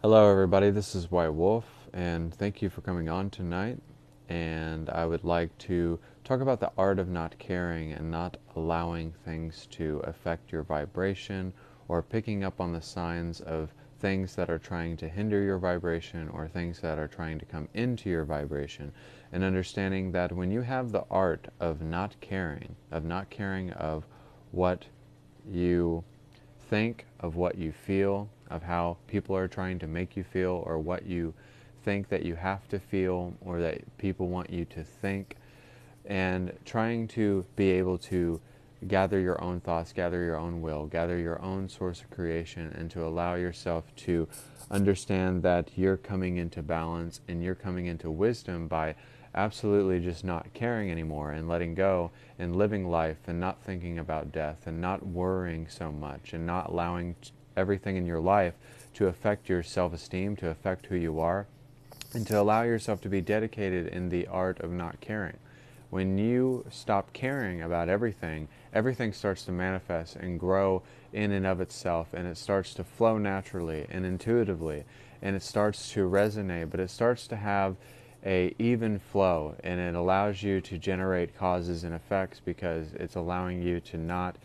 Hello, everybody. This is White Wolf, and thank you for coming on tonight. And I would like to talk about the art of not caring and not allowing things to affect your vibration or picking up on the signs of things that are trying to hinder your vibration or things that are trying to come into your vibration. And understanding that when you have the art of not caring of what you think, of what you feel, of how people are trying to make you feel, or what you think that you have to feel, or that people want you to think, and trying to be able to gather your own thoughts, gather your own will, gather your own source of creation, and to allow yourself to understand that you're coming into balance and you're coming into wisdom by absolutely just not caring anymore and letting go and living life and not thinking about death and not worrying so much and not allowing everything in your life to affect your self-esteem, to affect who you are, and to allow yourself to be dedicated in the art of not caring. When you stop caring about everything, everything starts to manifest and grow in and of itself, and it starts to flow naturally and intuitively, and it starts to resonate, but it starts to have a even flow, and it allows you to generate causes and effects because it's allowing you to not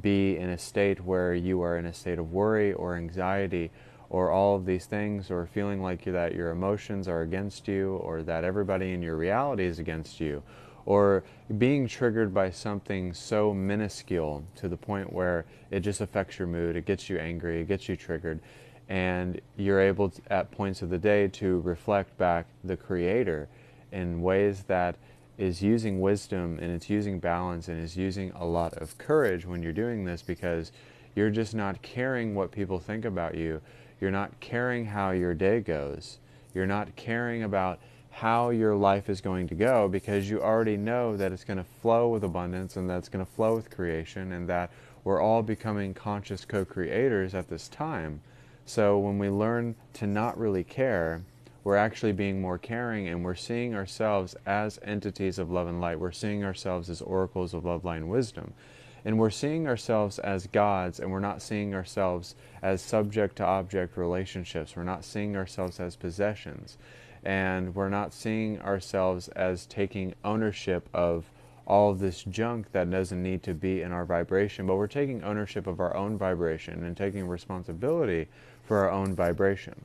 be in a state where you are in a state of worry or anxiety or all of these things, or feeling like that your emotions are against you, or that everybody in your reality is against you, or being triggered by something so minuscule to the point where it just affects your mood, it gets you angry, it gets you triggered, and you're able to, at points of the day, to reflect back the Creator in ways that is using wisdom, and it's using balance, and is using a lot of courage when you're doing this, because you're just not caring what people think about you. You're not caring how your day goes. You're not caring about how your life is going to go, because you already know that it's going to flow with abundance, and that it's going to flow with creation, and that we're all becoming conscious co-creators at this time. So when we learn to not really care, we're actually being more caring, and we're seeing ourselves as entities of love and light. We're seeing ourselves as oracles of love, light, and wisdom. And we're seeing ourselves as gods, and we're not seeing ourselves as subject to object relationships. We're not seeing ourselves as possessions. And we're not seeing ourselves as taking ownership of all of this junk that doesn't need to be in our vibration, but we're taking ownership of our own vibration and taking responsibility for our own vibration.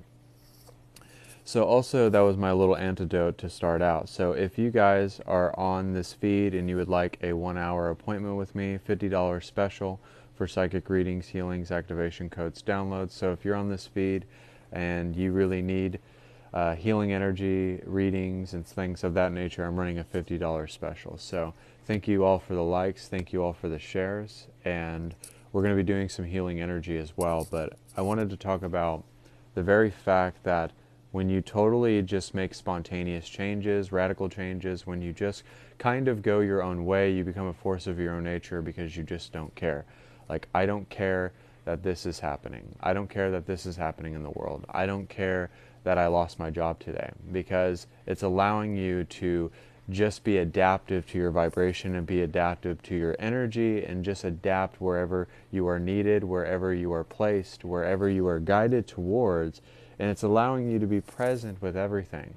So also, that was my little antidote to start out. So if you guys are on this feed and you would like a 1-hour appointment with me, $50 special for psychic readings, healings, activation codes, downloads. So if you're on this feed and you really need healing energy, readings, and things of that nature, I'm running a $50 special. So thank you all for the likes, thank you all for the shares, and we're going to be doing some healing energy as well. But I wanted to talk about the very fact that when you totally just make spontaneous changes, radical changes, when you just kind of go your own way, you become a force of your own nature because you just don't care. Like, I don't care that this is happening. I don't care that this is happening in the world. I don't care that I lost my job today, because it's allowing you to just be adaptive to your vibration and be adaptive to your energy, and just adapt wherever you are needed, wherever you are placed, wherever you are guided towards. And it's allowing you to be present with everything.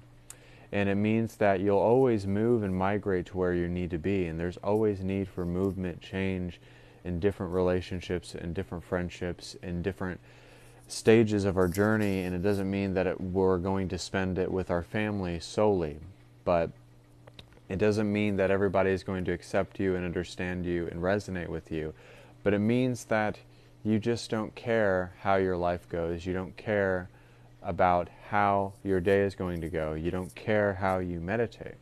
And it means that you'll always move and migrate to where you need to be. And there's always need for movement, change in different relationships, in different friendships, in different stages of our journey. And it doesn't mean that we're going to spend it with our family solely. But it doesn't mean that everybody is going to accept you and understand you and resonate with you. But it means that you just don't care how your life goes. You don't care about how your day is going to go. You don't care how you meditate.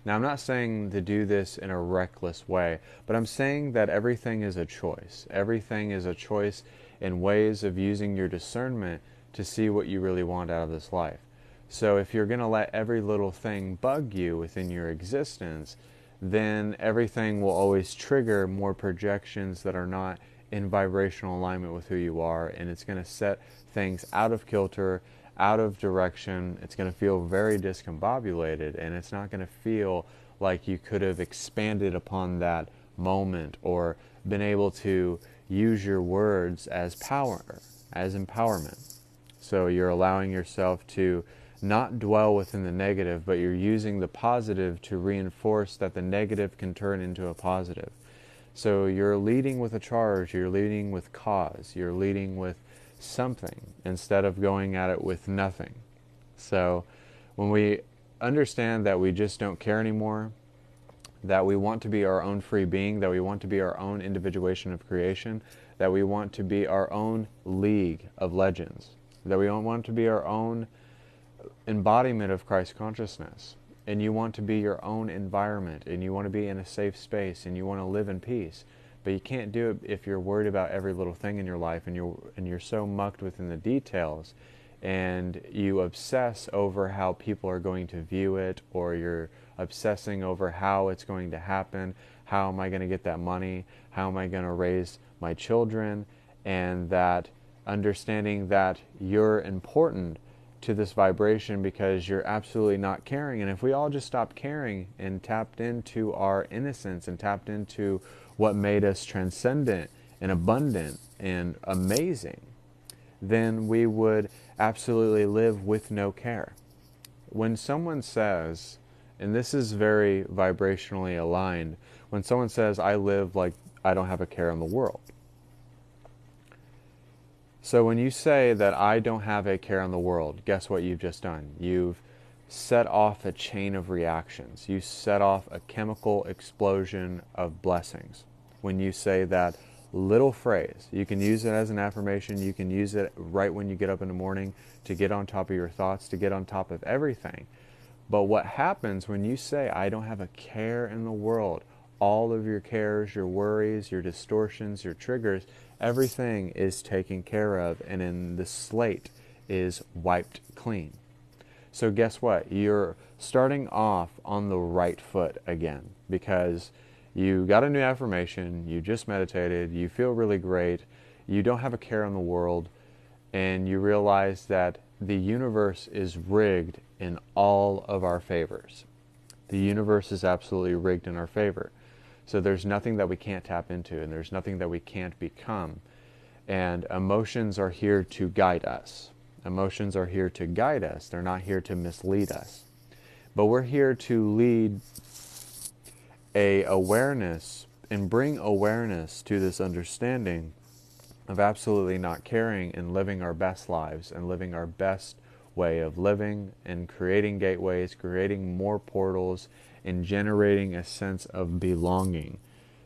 Now, I'm not saying to do this in a reckless way, but I'm saying that everything is a choice. Everything is a choice in ways of using your discernment to see what you really want out of this life. So if you're going to let every little thing bug you within your existence, then everything will always trigger more projections that are not in vibrational alignment with who you are, and it's going to set things out of kilter, out of direction. It's going to feel very discombobulated, and it's not going to feel like you could have expanded upon that moment or been able to use your words as power, as empowerment. So you're allowing yourself to not dwell within the negative, but you're using the positive to reinforce that the negative can turn into a positive. So you're leading with a charge, you're leading with cause, you're leading with something instead of going at it with nothing. So when we understand that we just don't care anymore, that we want to be our own free being, that we want to be our own individuation of creation, that we want to be our own league of legends, that we want to be our own embodiment of Christ consciousness, and you want to be your own environment, and you want to be in a safe space, and you want to live in peace. But you can't do it if you're worried about every little thing in your life, and you're so mucked within the details, and you obsess over how people are going to view it, or you're obsessing over how it's going to happen, how am I going to get that money, how am I going to raise my children, and that understanding that you're important to this vibration because you're absolutely not caring. And if we all just stopped caring and tapped into our innocence and tapped into what made us transcendent and abundant and amazing, then we would absolutely live with no care. When someone says, and this is very vibrationally aligned, when someone says, I live like I don't have a care in the world. So when you say that I don't have a care in the world, guess what you've just done? You've set off a chain of reactions. You set off a chemical explosion of blessings. When you say that little phrase, you can use it as an affirmation, you can use it right when you get up in the morning to get on top of your thoughts, to get on top of everything. But what happens when you say, I don't have a care in the world, all of your cares, your worries, your distortions, your triggers, everything is taken care of, and in the slate is wiped clean. So guess what? You're starting off on the right foot again, because you got a new affirmation, you just meditated, you feel really great, you don't have a care in the world, and you realize that the universe is rigged in all of our favors. The universe is absolutely rigged in our favor. So there's nothing that we can't tap into, and there's nothing that we can't become. And emotions are here to guide us. Emotions are here to guide us. They're not here to mislead us. But we're here to lead a awareness and bring awareness to this understanding of absolutely not caring and living our best lives and living our best way of living and creating gateways, creating more portals, and generating a sense of belonging.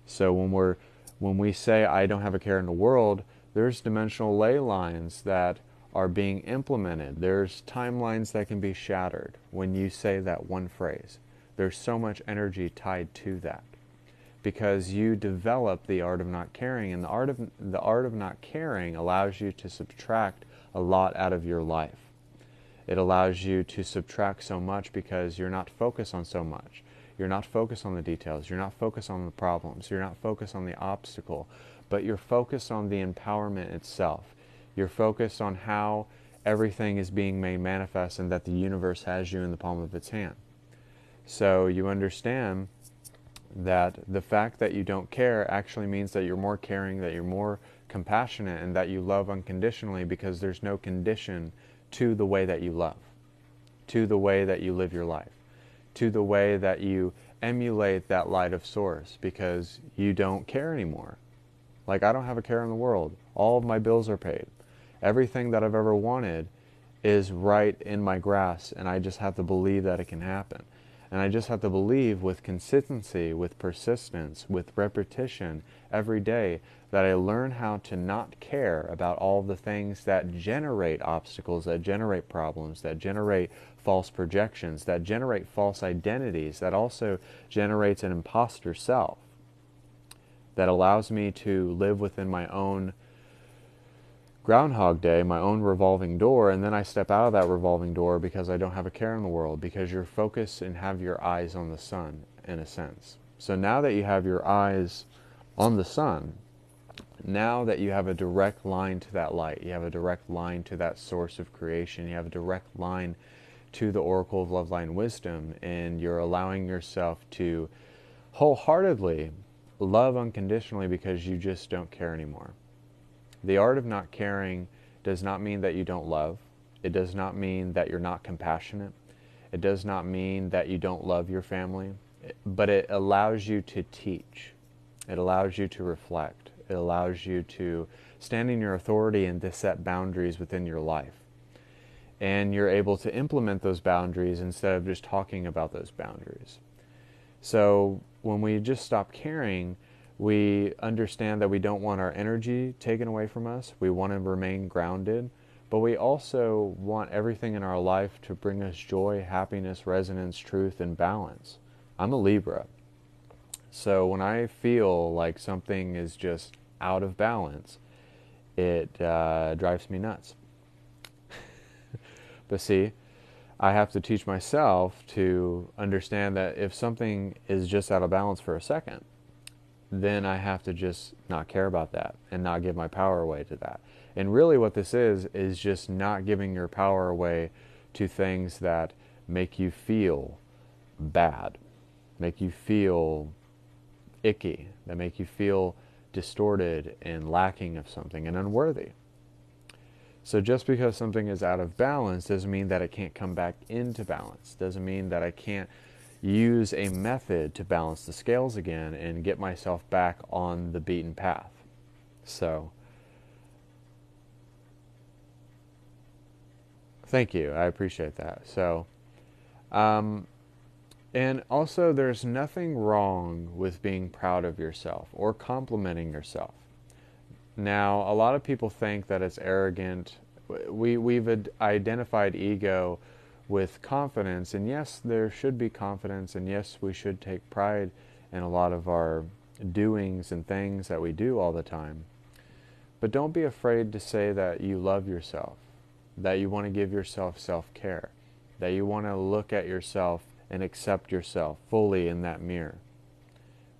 So when we say I don't have a care in the world, there's dimensional ley lines that are being implemented. There's timelines that can be shattered when you say that one phrase. There's so much energy tied to that, because you develop the art of not caring, and the art of not caring allows you to subtract a lot out of your life. It allows you to subtract so much because you're not focused on so much. You're not focused on the details. You're not focused on the problems. You're not focused on the obstacle, but you're focused on the empowerment itself. You're focused on how everything is being made manifest and that the universe has you in the palm of its hand. So you understand that the fact that you don't care actually means that you're more caring, that you're more compassionate, and that you love unconditionally, because there's no condition to the way that you love, to the way that you live your life, to the way that you emulate that light of source, because you don't care anymore. Like, I don't have a care in the world. All of my bills are paid. Everything that I've ever wanted is right in my grasp, and I just have to believe that it can happen. And I just have to believe with consistency, with persistence, with repetition every day, that I learn how to not care about all the things that generate obstacles, that generate problems, that generate false projections, that generate false identities, that also generates an imposter self, that allows me to live within my own Groundhog Day, my own revolving door, and then I step out of that revolving door because I don't have a care in the world, because you're focused and have your eyes on the sun, in a sense. So now that you have your eyes on the sun, now that you have a direct line to that light, you have a direct line to that source of creation, you have a direct line to the Oracle of Love, Light, and Wisdom, and you're allowing yourself to wholeheartedly love unconditionally because you just don't care anymore. The art of not caring does not mean that you don't love. It does not mean that you're not compassionate. It does not mean that you don't love your family, but it allows you to teach. It allows you to reflect. It allows you to stand in your authority and to set boundaries within your life. And you're able to implement those boundaries instead of just talking about those boundaries. So when we just stop caring, we understand that we don't want our energy taken away from us. We want to remain grounded, but we also want everything in our life to bring us joy, happiness, resonance, truth, and balance. I'm a Libra. So when I feel like something is just out of balance, it drives me nuts. But see, I have to teach myself to understand that if something is just out of balance for a second, then I have to just not care about that and not give my power away to that. And really what this is just not giving your power away to things that make you feel bad, make you feel icky, that make you feel distorted and lacking of something and unworthy. So just because something is out of balance doesn't mean that it can't come back into balance. Doesn't mean that I can't use a method to balance the scales again and get myself back on the beaten path. So, thank you. I appreciate that. So, and also there's nothing wrong with being proud of yourself or complimenting yourself. Now, a lot of people think that it's arrogant. We've identified ego with confidence, and yes, there should be confidence, and yes, we should take pride in a lot of our doings and things that we do all the time. But don't be afraid to say that you love yourself, that you want to give yourself self-care, that you want to look at yourself and accept yourself fully in that mirror.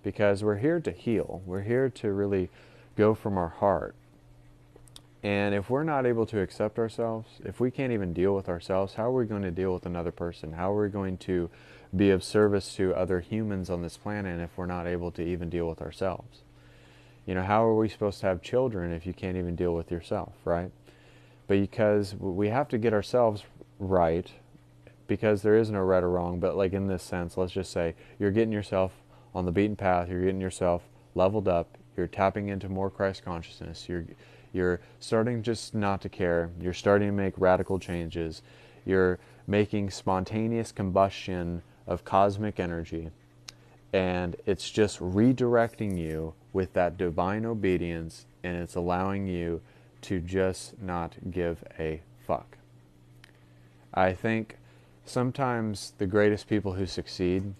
Because we're here to heal. We're here to really go from our heart. And if we're not able to accept ourselves, if we can't even deal with ourselves, how are we going to deal with another person? How are we going to be of service to other humans on this planet if we're not able to even deal with ourselves? You know, how are we supposed to have children if you can't even deal with yourself, right? But because we have to get ourselves right, because there is no right or wrong, but like in this sense, let's just say you're getting yourself on the beaten path, you're getting yourself leveled up, you're tapping into more Christ consciousness, you're starting just not to care, you're starting to make radical changes, you're making spontaneous combustion of cosmic energy, and it's just redirecting you with that divine obedience, and it's allowing you to just not give a fuck. I think sometimes the greatest people who succeed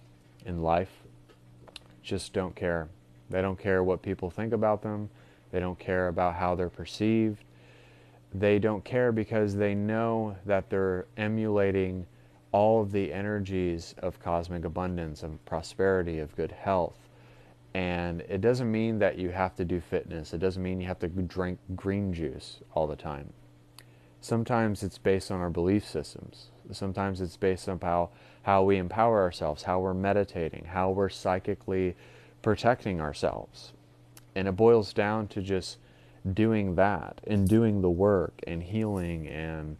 in life just don't care. They don't care what people think about them. They don't care about how they're perceived. They don't care because they know that they're emulating all of the energies of cosmic abundance, of prosperity, of good health. And it doesn't mean that you have to do fitness. It doesn't mean you have to drink green juice all the time. Sometimes it's based on our belief systems. Sometimes it's based on how we empower ourselves, how we're meditating, how we're psychically protecting ourselves. And it boils down to just doing that and doing the work and healing and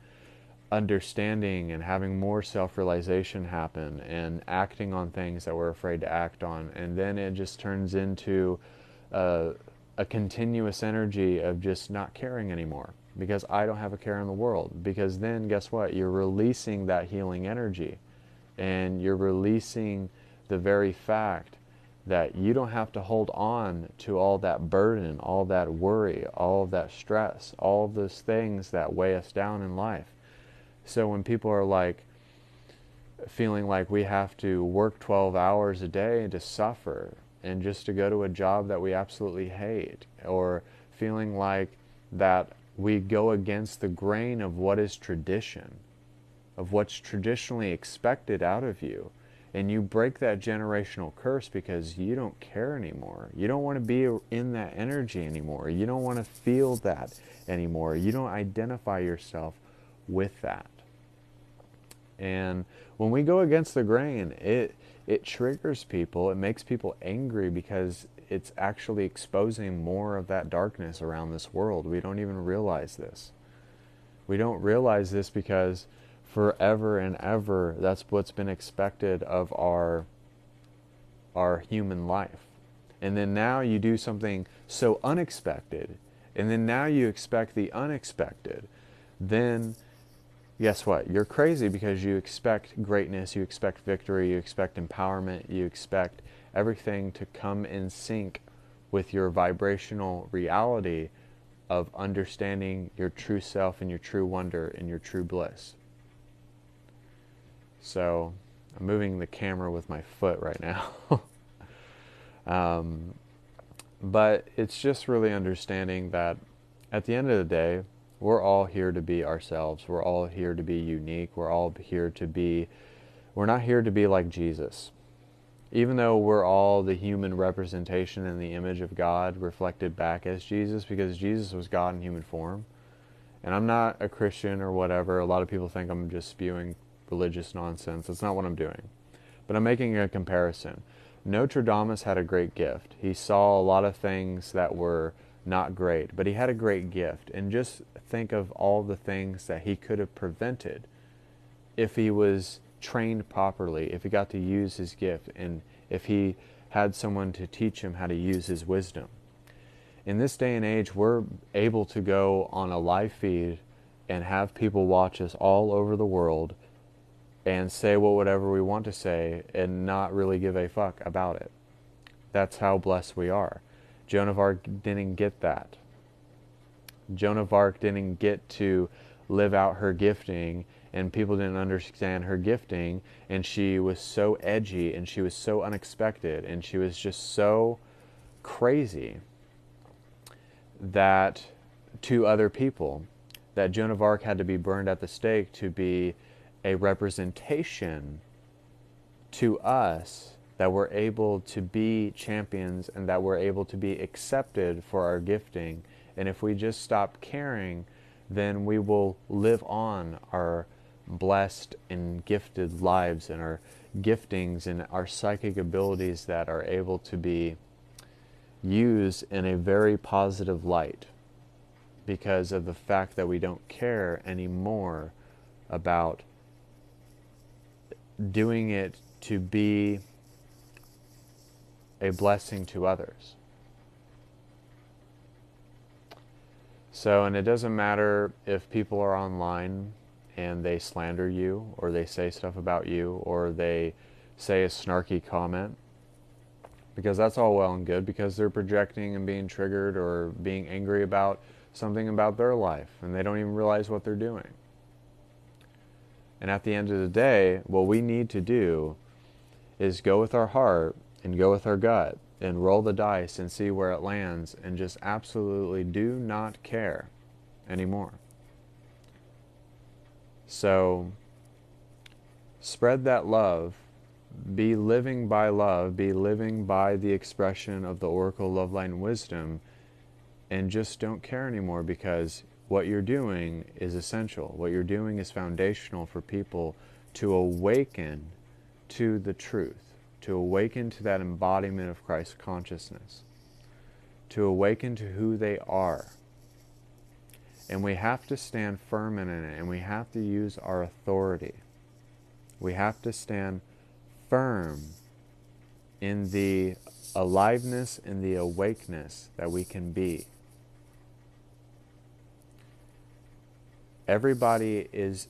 understanding and having more self-realization happen and acting on things that we're afraid to act on. And then it just turns into a continuous energy of just not caring anymore, because I don't have a care in the world. Because then guess what? You're releasing that healing energy, and you're releasing the very fact that you don't have to hold on to all that burden, all that worry, all of that stress, all of those things that weigh us down in life. So when people are like feeling like we have to work 12 hours a day to suffer and just to go to a job that we absolutely hate, or feeling like that we go against the grain of what is tradition, of what's traditionally expected out of you, and you break that generational curse because you don't care anymore. You don't want to be in that energy anymore. You don't want to feel that anymore. You don't identify yourself with that. And when we go against the grain, it triggers people. It makes people angry because it's actually exposing more of that darkness around this world. We don't even realize this. We don't realize this because forever and ever, that's what's been expected of our human life. And then now you do something so unexpected, and then now you expect the unexpected. Then guess what? You're crazy because you expect greatness, you expect victory, you expect empowerment, you expect everything to come in sync with your vibrational reality of understanding your true self and your true wonder and your true bliss. So I'm moving the camera with my foot right now. But it's just really understanding that at the end of the day, we're all here to be ourselves. We're all here to be unique. We're not here to be like Jesus. Even though we're all the human representation and the image of God reflected back as Jesus, because Jesus was God in human form. And I'm not a Christian or whatever. A lot of people think I'm just spewing religious nonsense. That's not what I'm doing. But I'm making a comparison. Nostradamus had a great gift. He saw a lot of things that were not great, but he had a great gift. And just think of all the things that he could have prevented if he was trained properly, if he got to use his gift, and if he had someone to teach him how to use his wisdom. In this day and age, we're able to go on a live feed and have people watch us all over the world and say whatever we want to say and not really give a fuck about it. That's how blessed we are. Joan of Arc didn't get that. Joan of Arc didn't get to live out her gifting, and people didn't understand her gifting, and she was so edgy, and she was so unexpected, and she was just so crazy that to other people, that Joan of Arc had to be burned at the stake to be a representation to us that we're able to be champions and that we're able to be accepted for our gifting. And if we just stop caring, then we will live on our blessed and gifted lives and our giftings and our psychic abilities that are able to be used in a very positive light because of the fact that we don't care anymore about doing it to be a blessing to others. So, and it doesn't matter if people are online and they slander you or they say stuff about you or they say a snarky comment, because that's all well and good because they're projecting and being triggered or being angry about something about their life and they don't even realize what they're doing. And at the end of the day, what we need to do is go with our heart and go with our gut and roll the dice and see where it lands and just absolutely do not care anymore. So spread that love. Be living by love. Be living by the expression of the Oracle Love Light and Wisdom, and just don't care anymore because what you're doing is essential. What you're doing is foundational for people to awaken to the truth, to awaken to that embodiment of Christ consciousness, to awaken to who they are. And we have to stand firm in it, and we have to use our authority. We have to stand firm in the aliveness and the awakeness that we can be. Everybody is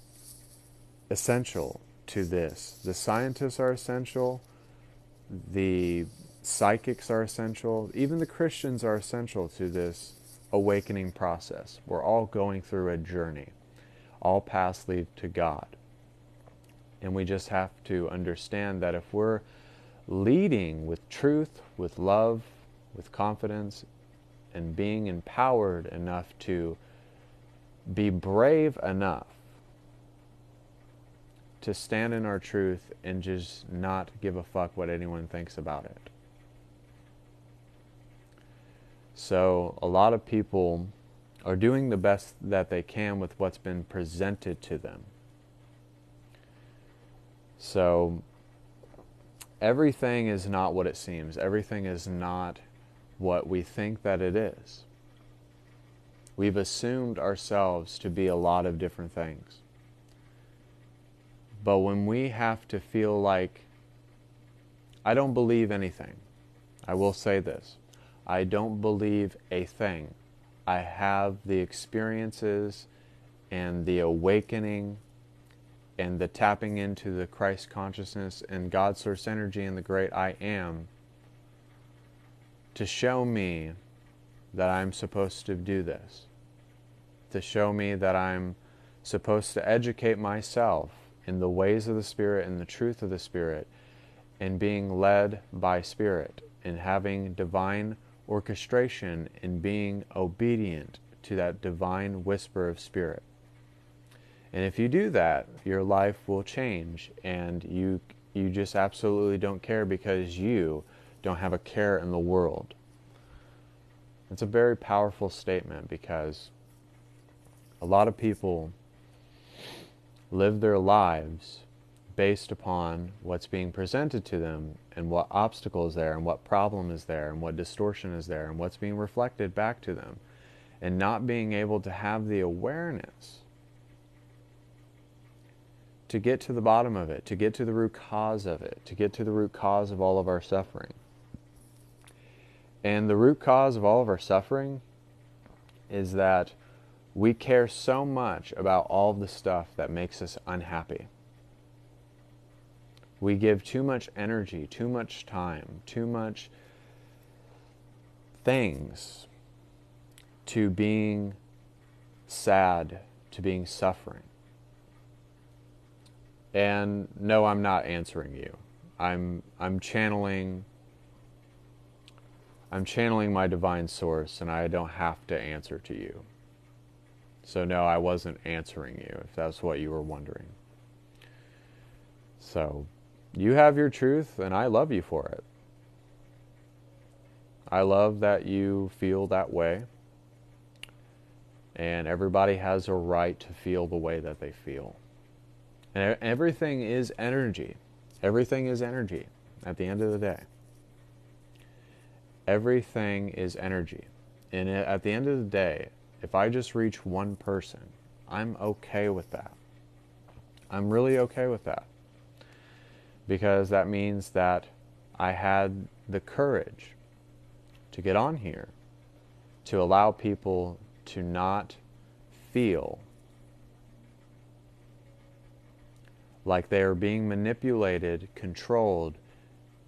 essential to this. The scientists are essential. The psychics are essential. Even the Christians are essential to this awakening process. We're all going through a journey. All paths lead to God. And we just have to understand that if we're leading with truth, with love, with confidence, and being empowered enough to be brave enough to stand in our truth and just not give a fuck what anyone thinks about it. So a lot of people are doing the best that they can with what's been presented to them. So everything is not what it seems. Everything is not what we think that it is. We've assumed ourselves to be a lot of different things. But when we have to feel like, I don't believe anything. I will say this. I don't believe a thing. I have the experiences and the awakening and the tapping into the Christ consciousness and God source energy and the great I am to show me that I'm supposed to do this. To show me that I'm supposed to educate myself in the ways of the Spirit and the truth of the Spirit, and being led by Spirit, and having divine orchestration and being obedient to that divine whisper of Spirit. And if you do that, your life will change, and you just absolutely don't care because you don't have a care in the world. It's a very powerful statement because a lot of people live their lives based upon what's being presented to them and what obstacle is there and what problem is there and what distortion is there and what's being reflected back to them, and not being able to have the awareness to get to the bottom of it, to get to the root cause of it, to get to the root cause of all of our suffering. And the root cause of all of our suffering is that we care so much about all the stuff that makes us unhappy. We give too much energy, too much time, too much things to being sad, to being suffering. And no, I'm not answering you. I'm channeling my divine source, and I don't have to answer to you. So no, I wasn't answering you, if that's what you were wondering. So, you have your truth, and I love you for it. I love that you feel that way. And everybody has a right to feel the way that they feel. And everything is energy. Everything is energy at the end of the day. Everything is energy. And at the end of the day, if I just reach one person, I'm okay with that. I'm really okay with that. Because that means that I had the courage to get on here, to allow people to not feel like they are being manipulated, controlled,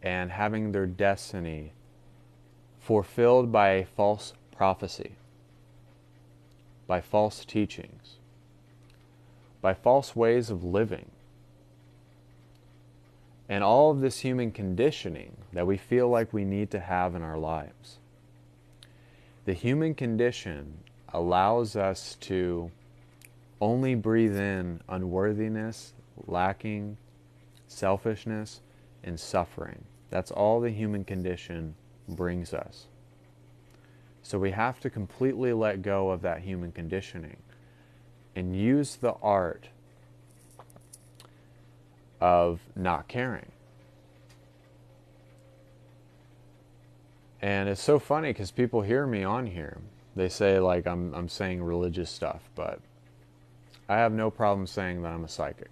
and having their destiny fulfilled by a false prophecy, by false teachings, by false ways of living. And all of this human conditioning that we feel like we need to have in our lives. The human condition allows us to only breathe in unworthiness, lacking, selfishness, and suffering. That's all the human condition brings us. So we have to completely let go of that human conditioning and use the art of not caring. And it's so funny because people hear me on here. They say like I'm saying religious stuff, but I have no problem saying that I'm a psychic.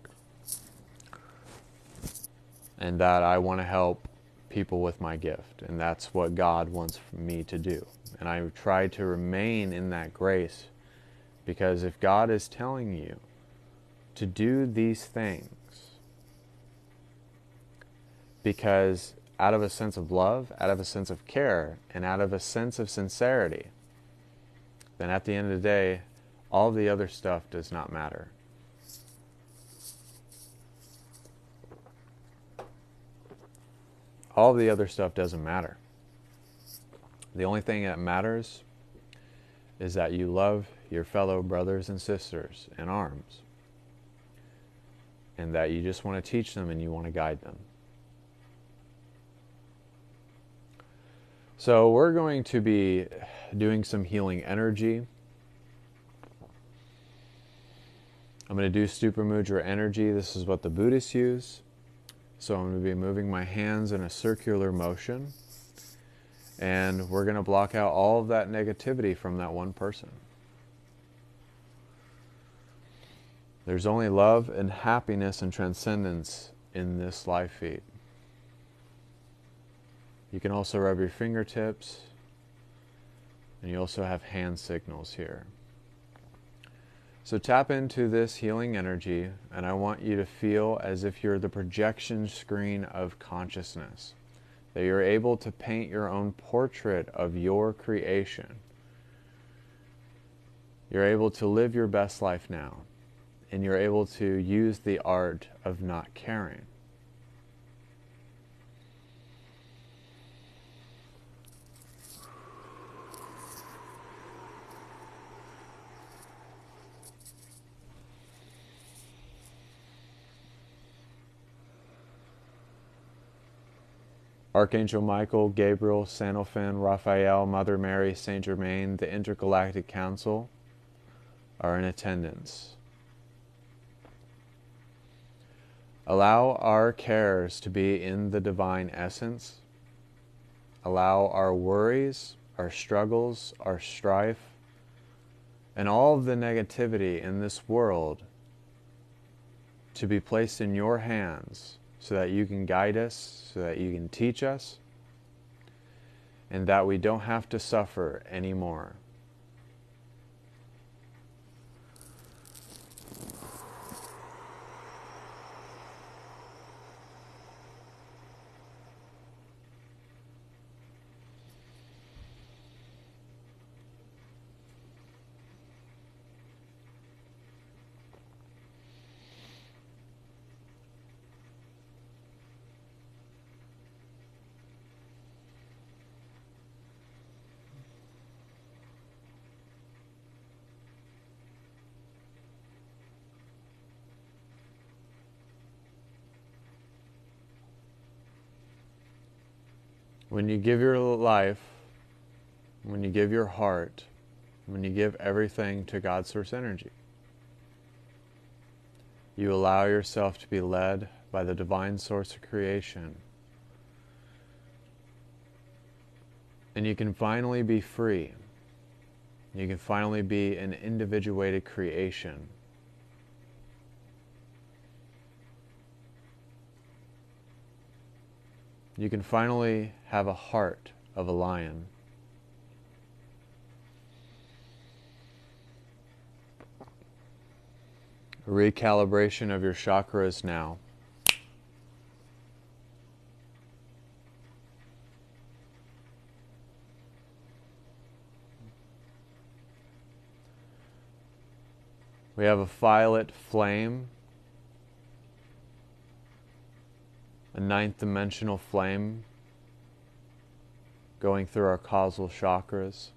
And that I want to help people with my gift. And that's what God wants me to do. And I try to remain in that grace, because if God is telling you to do these things because out of a sense of love, out of a sense of care, and out of a sense of sincerity, then at the end of the day, all the other stuff does not matter. All the other stuff doesn't matter. The only thing that matters is that you love your fellow brothers and sisters in arms, and that you just want to teach them and you want to guide them. So we're going to be doing some healing energy. I'm going to do Stupa Mudra energy. This is what the Buddhists use. So I'm going to be moving my hands in a circular motion. And we're going to block out all of that negativity from that one person. There's only love and happiness and transcendence in this live feed. You can also rub your fingertips, and you also have hand signals here. So tap into this healing energy, and I want you to feel as if you're the projection screen of consciousness, that you're able to paint your own portrait of your creation. You're able to live your best life now, and you're able to use the art of not caring. Archangel Michael, Gabriel, Sandalphon, Raphael, Mother Mary, Saint Germain, the Intergalactic Council are in attendance. Allow our cares to be in the divine essence. Allow our worries, our struggles, our strife, and all of the negativity in this world to be placed in your hands, so that you can guide us, so that you can teach us, and that we don't have to suffer anymore. When you give your life, when you give your heart, when you give everything to God's source energy, you allow yourself to be led by the divine source of creation. And you can finally be free. You can finally be an individuated creation. You can finally have a heart of a lion. A recalibration of your chakras now. We have a violet flame, a ninth dimensional flame going through our causal chakras.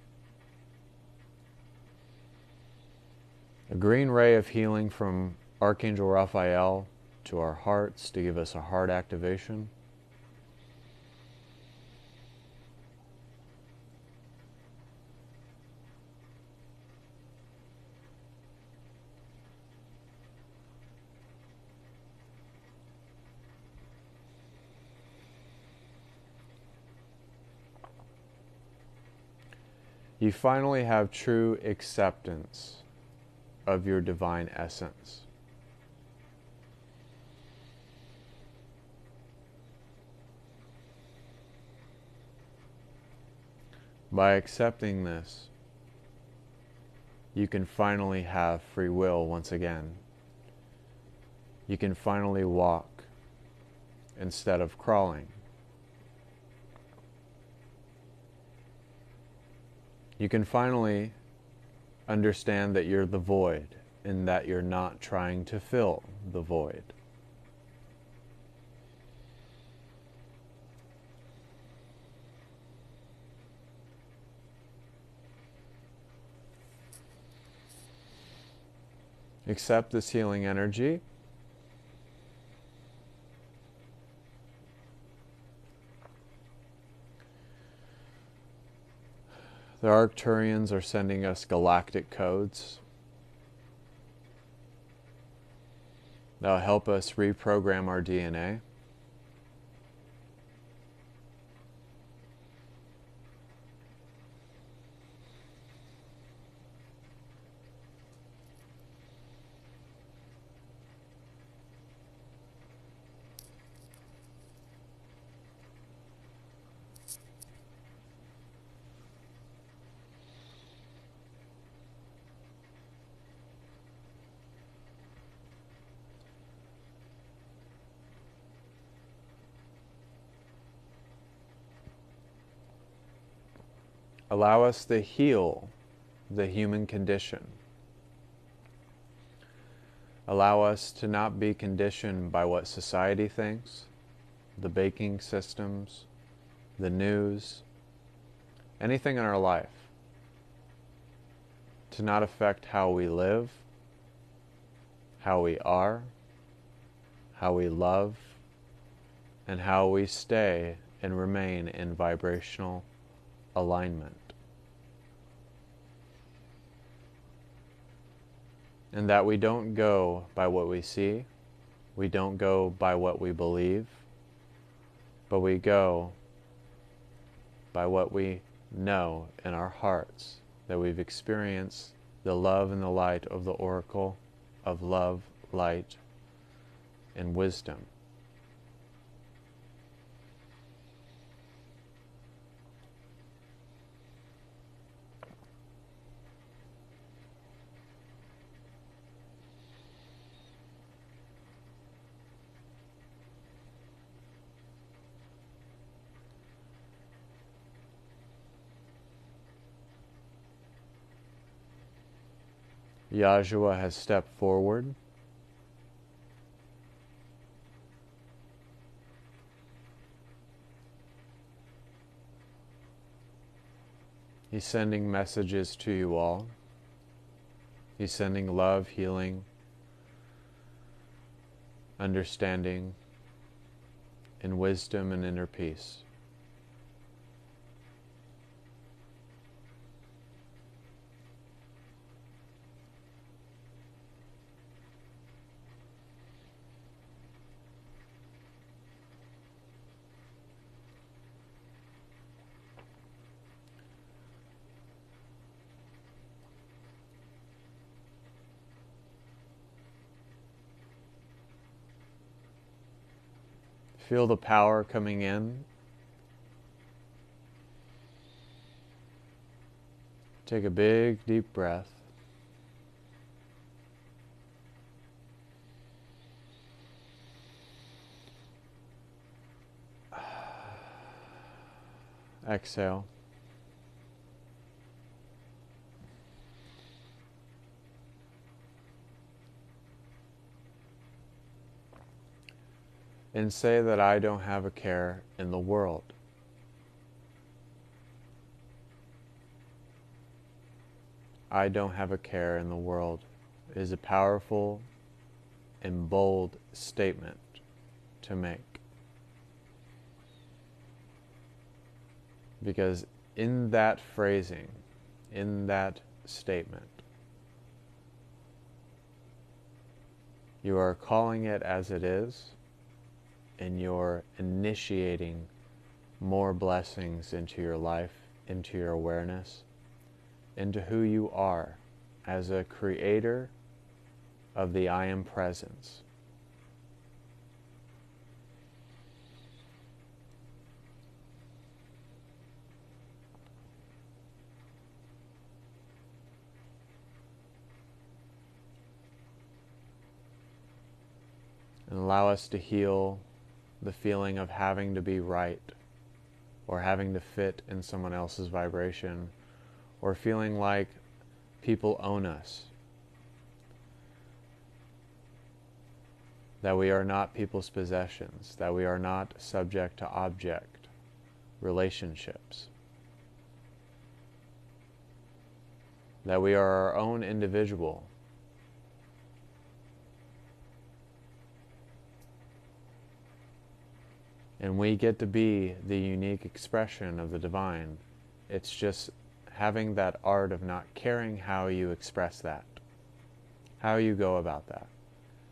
A green ray of healing from Archangel Raphael to our hearts to give us a heart activation. You finally have true acceptance of your divine essence. By accepting this, you can finally have free will once again. You can finally walk instead of crawling. You can finally understand that you're the void and that you're not trying to fill the void. Accept this healing energy. The Arcturians are sending us galactic codes that will help us reprogram our DNA. Allow us to heal the human condition. Allow us to not be conditioned by what society thinks, the banking systems, the news, anything in our life, to not affect how we live, how we are, how we love, and how we stay and remain in vibrational alignment. And that we don't go by what we see, we don't go by what we believe, but we go by what we know in our hearts, that we've experienced the love and the light of the oracle of love, light, and wisdom. Yahshua has stepped forward. He's sending messages to you all. He's sending love, healing, understanding, and wisdom and inner peace. Feel the power coming in. Take a big, deep breath. Exhale. And say that I don't have a care in the world. I don't have a care in the world is a powerful and bold statement to make. Because in that phrasing, in that statement, you are calling it as it is, and you're initiating more blessings into your life, into your awareness, into who you are as a creator of the I Am Presence. And allow us to heal the feeling of having to be right, or having to fit in someone else's vibration, or feeling like people own us. That we are not people's possessions, that we are not subject to object relationships. That we are our own individual. And we get to be the unique expression of the divine. It's just having that art of not caring how you express that, how you go about that,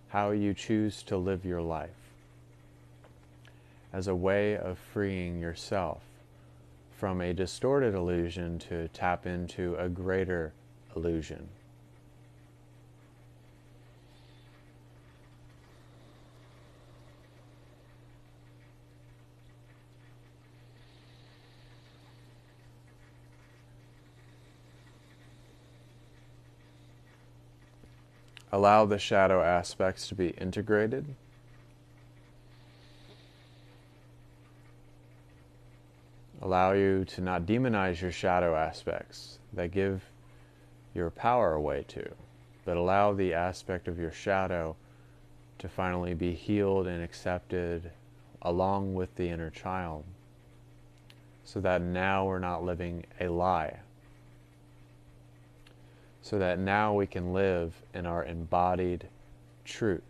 how you choose to live your life, as a way of freeing yourself from a distorted illusion to tap into a greater illusion. Allow the shadow aspects to be integrated. Allow you to not demonize your shadow aspects that give your power away too, but allow the aspect of your shadow to finally be healed and accepted along with the inner child, so that now we're not living a lie, so that now we can live in our embodied truth.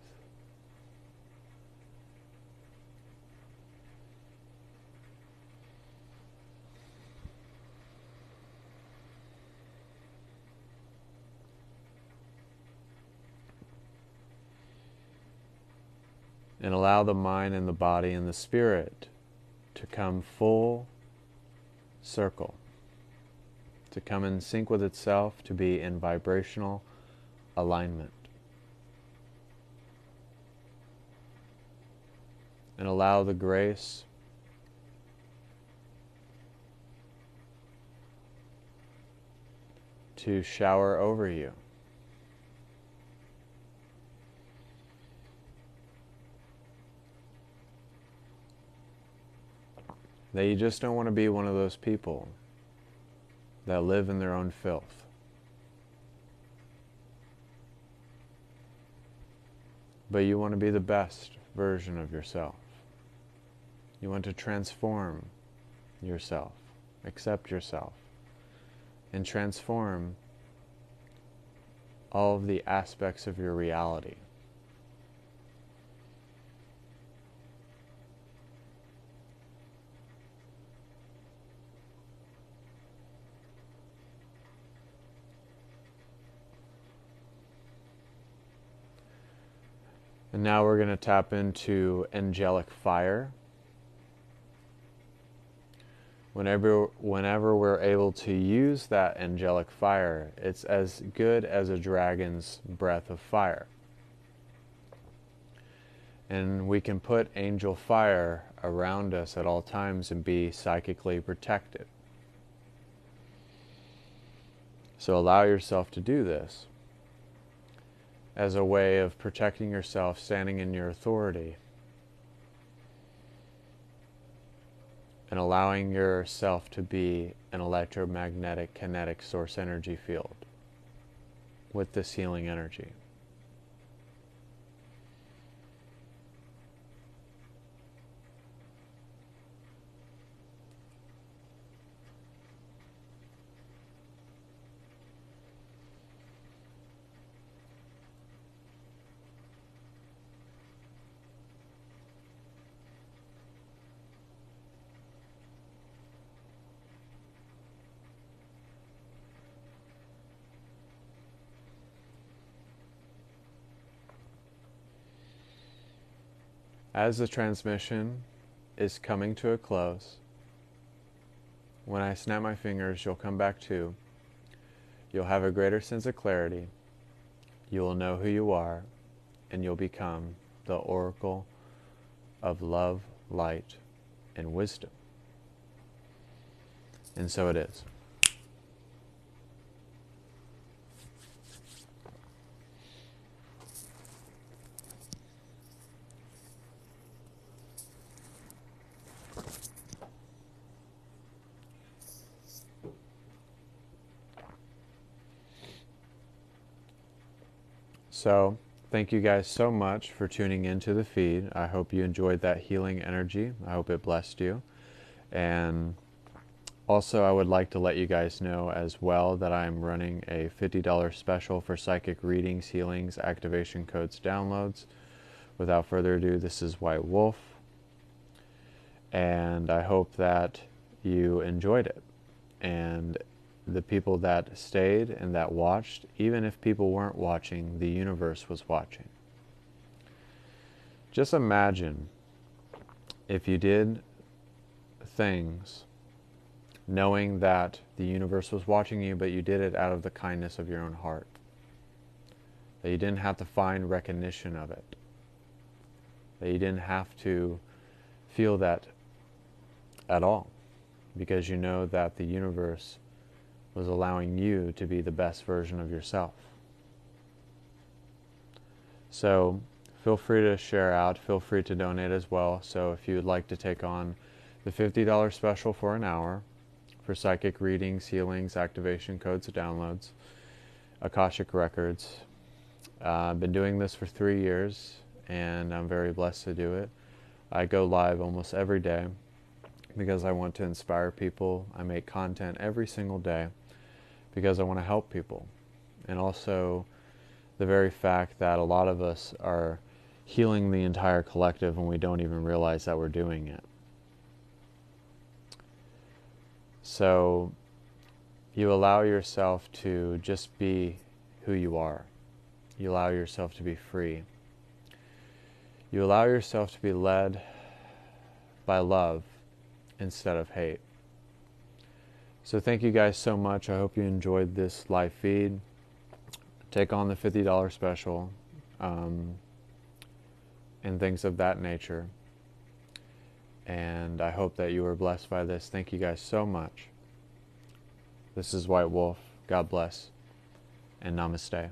And allow the mind and the body and the spirit to come full circle, to come in sync with itself, to be in vibrational alignment. And allow the grace to shower over you. That you just don't want to be one of those people that live in their own filth. But you want to be the best version of yourself. You want to transform yourself, accept yourself, and transform all of the aspects of your reality. And now we're going to tap into angelic fire. Whenever we're able to use that angelic fire, it's as good as a dragon's breath of fire. And we can put angel fire around us at all times and be psychically protected. So allow yourself to do this as a way of protecting yourself, standing in your authority, and allowing yourself to be an electromagnetic kinetic source energy field with this healing energy. As the transmission is coming to a close, when I snap my fingers, you'll come back to. You'll have a greater sense of clarity. You will know who you are, and you'll become the oracle of love, light, and wisdom. And so it is. So, thank you guys so much for tuning into the feed. I hope you enjoyed that healing energy. I hope it blessed you. And also, I would like to let you guys know as well that I'm running a $50 special for psychic readings, healings, activation codes, downloads. Without further ado, this is White Wolf. And I hope that you enjoyed it. And the people that stayed and that watched, even if people weren't watching, the universe was watching. Just imagine if you did things knowing that the universe was watching you, but you did it out of the kindness of your own heart. That you didn't have to find recognition of it. That you didn't have to feel that at all, because you know that the universe was allowing you to be the best version of yourself. So feel free to share out, feel free to donate as well. So if you would like to take on The $50 special for an hour for psychic readings, healings, activation codes, downloads, Akashic records. I've been doing this for 3 years, and I'm very blessed to do it. I go live almost every day because I want to inspire people. I make content every single day because I want to help people. And also the very fact that a lot of us are healing the entire collective and we don't even realize that we're doing it. So you allow yourself to just be who you are. You allow yourself to be free. You allow yourself to be led by love instead of hate. So thank you guys so much. I hope you enjoyed this live feed. Take on the $50 special and things of that nature. And I hope that you were blessed by this. Thank you guys so much. This is White Wolf. God bless and namaste.